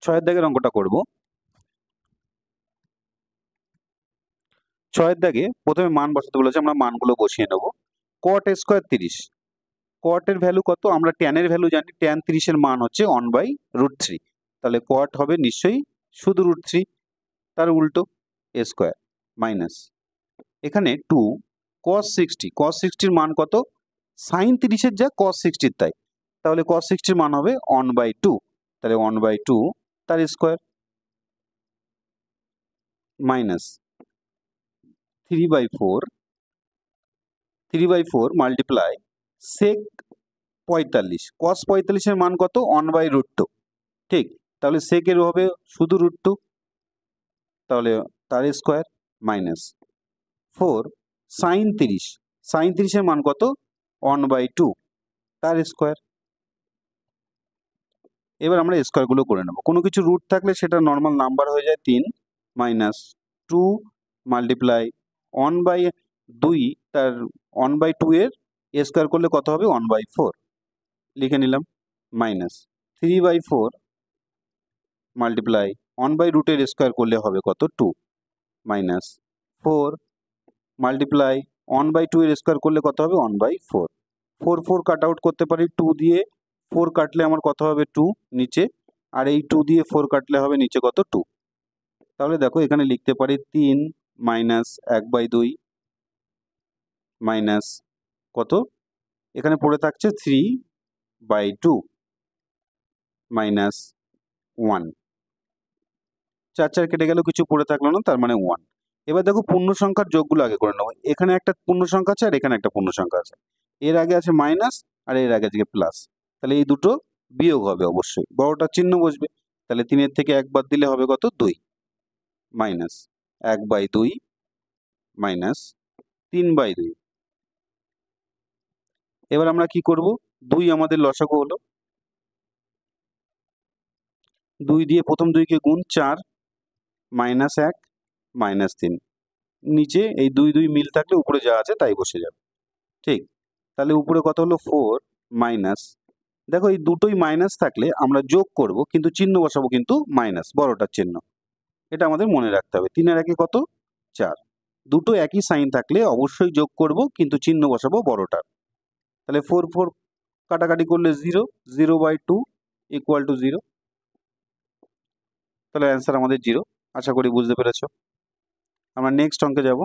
ছয়ের দাগের অঙ্কটা করব। ছয়ের দাগে প্রথমে মান বসাতে বলেছে, আমরা মানগুলো বসিয়ে নেব। কট স্কোয়ার 30, কটের ভ্যালু কত? আমরা ট্যানের ভ্যালু জানি, ট্যান 30 এর মান হচ্ছে 1/√3, তাহলে কট হবে নিশ্চয়ই শুধু √3, তার উল্টো স্কোয়ার মাইনাস এখানে 2 cos 60, cos 60 এর মান কত? সাইন 30 এর যা cos 60 তাই, তাহলে cos 60 এর মান হবে 1/2, তাহলে 1/2 তার square minus 3/4 multiply sec 45, cos 45 এর মান কত? 1/√2, ঠিক, তাহলে sec এর হবে শুধু √2, তাহলে তার স্কোয়ার মাইনাস 4 sin 30, sin 30 এর মান কত? 1/2 তার স্কোয়ার। এবার আমরা স্কোয়ারগুলো করে নেব, কোনো কিছু রুট থাকলে সেটা নর্মাল নাম্বার হয়ে যায় 3 মাইনাস 2 মাল্টিপ্লাই 1/2, তার 1/2 এর স্কোয়ার করলে কত হবে? 1/4 লিখে নিলাম মাইনাস 3/4 মাল্টিপ্লাই 1/√, এর স্কোয়ার করলে হবে কত? 2 মাইনাস 4 মাল্টিপ্লাই 1/2 এর স্কোয়ার করলে কত হবে? 1/4, 4 কাট আউট করতে পারি, 2 দিয়ে 4 কাটলে আমার কত হবে? 2 নিচে, আর এই 2 দিয়ে 4 কাটলে হবে নিচে কত? 2, তাহলে দেখো এখানে লিখতে পারি 3 মাইনাস 1/2 মাইনাস কত? এখানে পড়ে থাকছে 3/2 মাইনাস 1, 4 কেটে গেল, কিছু পড়ে থাকলো না, তার মানে 1। এবার দেখো পূর্ণ সংখ্যার যোগগুলো আগে করে নেবো। এখানে একটা পূর্ণ সংখ্যা আছে আর এখানে একটা পূর্ণ সংখ্যা আছে, এর আগে আছে মাইনাস আর এর আগে আছে প্লাস, তাহলে এই দুটো বিয়োগ হবে, অবশ্যই বড়টার চিহ্ন বসবে, তাহলে 3 থেকে 1 বাদ দিলে হবে কত? 2 মাইনাস 1/2 মাইনাস 3/2। এবার আমরা কি করব? 2 আমাদের লসাগু হলো, 2 দিয়ে প্রথম 2 কে গুণ 4 মাইনাস 1 মাইনাস 3, নিচে এই 2 2 মিল থাকলে উপরে যা আছে তাই বসে যাবে, ঠিক, তাহলে উপরে কত হলো? 4 মাইনাস, দেখো এই দুটোই মাইনাস থাকলে আমরা যোগ করব, কিন্তু চিহ্ন বসাবো কিন্তু মাইনাস, বড়টার চিহ্ন, এটা আমাদের মনে রাখতে হবে। 3 আর 1 কত? 4, দুটো একই সাইন থাকলে অবশ্যই যোগ করব, কিন্তু চিহ্ন বসাবো বড়টার, তাহলে 4 কাটাকাটি করলে 0, 0/2 ইকুয়াল টু 0, তাহলে অ্যান্সার আমাদের 0। আশা করি বুঝতে পেরেছো। আমরা নেক্সট অঙ্কে যাব।